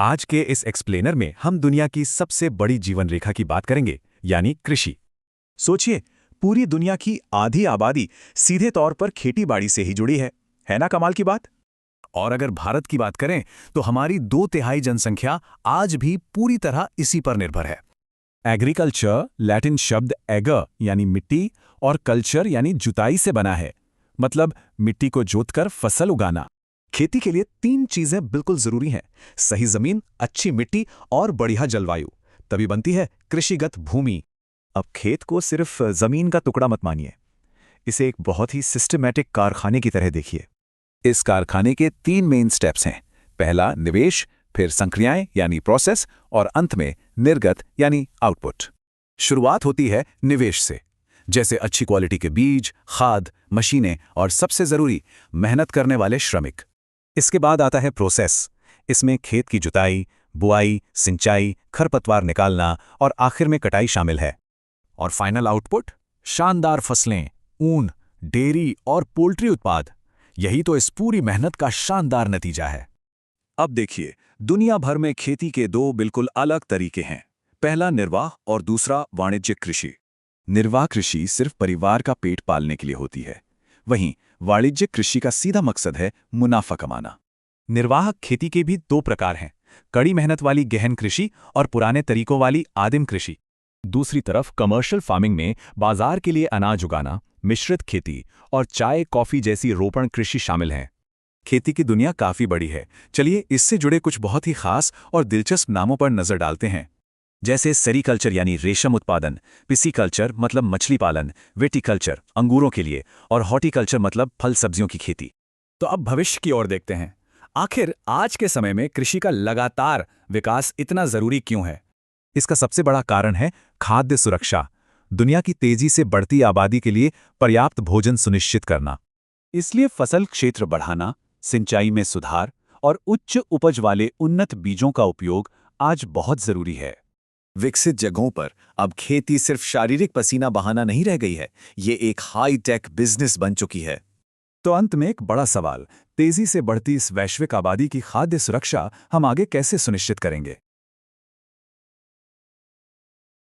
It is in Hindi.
आज के इस एक्सप्लेनर में हम दुनिया की सबसे बड़ी जीवन रेखा की बात करेंगे, यानी कृषि। सोचिए, पूरी दुनिया की आधी आबादी सीधे तौर पर खेतीबाड़ी से ही जुड़ी है ना कमाल की बात। और अगर भारत की बात करें तो हमारी 2/3 जनसंख्या आज भी पूरी तरह इसी पर निर्भर है। एग्रीकल्चर लैटिन शब्द एगर यानी मिट्टी और कल्चर यानी जुताई से बना है, मतलब मिट्टी को जोतकर फसल उगाना। खेती के लिए 3 चीजें बिल्कुल जरूरी हैं: सही जमीन, अच्छी मिट्टी और बढ़िया जलवायु। तभी बनती है कृषिगत भूमि। अब खेत को सिर्फ जमीन का टुकड़ा मत मानिए, इसे एक बहुत ही सिस्टमैटिक कारखाने की तरह देखिए। इस कारखाने के 3 मेन स्टेप्स हैं। पहला निवेश, फिर संक्रियाएं यानी प्रोसेस और अंत में निर्गत यानी आउटपुट। शुरुआत होती है निवेश से, जैसे अच्छी क्वालिटी के बीज, खाद, मशीनें और सबसे जरूरी मेहनत करने वाले श्रमिक। इसके बाद आता है प्रोसेस। इसमें खेत की जुताई, बुआई, सिंचाई, खरपतवार निकालना और आखिर में कटाई शामिल है। और फाइनल आउटपुट शानदार फसलें, ऊन, डेयरी और पोल्ट्री उत्पाद। यही तो इस पूरी मेहनत का शानदार नतीजा है। अब देखिए, दुनिया भर में खेती के 2 बिल्कुल अलग तरीके हैं। पहला निर्वाह और दूसरा वाणिज्यिक कृषि। निर्वाह कृषि सिर्फ परिवार का पेट पालने के लिए होती है, वहीं वाणिज्यिक कृषि का सीधा मकसद है मुनाफा कमाना। निर्वाह खेती के भी 2 प्रकार हैं: कड़ी मेहनत वाली गहन कृषि और पुराने तरीकों वाली आदिम कृषि। दूसरी तरफ कमर्शियल फार्मिंग में बाजार के लिए अनाज उगाना, मिश्रित खेती और चाय कॉफी जैसी रोपण कृषि शामिल हैं। खेती की दुनिया काफी बड़ी है। चलिए इससे जुड़े कुछ बहुत ही खास और दिलचस्प नामों पर नजर डालते हैं। जैसे सेरीकल्चर यानी रेशम उत्पादन, पिसीकल्चर मतलब मछली पालन, विटीकल्चर अंगूरों के लिए और हॉर्टिकल्चर मतलब फल सब्जियों की खेती। तो अब भविष्य की ओर देखते हैं। आखिर आज के समय में कृषि का लगातार विकास इतना जरूरी क्यों है? इसका सबसे बड़ा कारण है खाद्य सुरक्षा। दुनिया की तेजी से बढ़ती आबादी के लिए पर्याप्त भोजन सुनिश्चित करना। इसलिए फसल क्षेत्र बढ़ाना, सिंचाई में सुधार और उच्च उपज वाले उन्नत बीजों का उपयोग आज बहुत जरूरी है। विकसित जगहों पर अब खेती सिर्फ शारीरिक पसीना बहाना नहीं रह गई है, ये एक हाई टेक बिजनेस बन चुकी है। तो अंत में एक बड़ा सवाल, तेजी से बढ़ती इस वैश्विक आबादी की खाद्य सुरक्षा हम आगे कैसे सुनिश्चित करेंगे?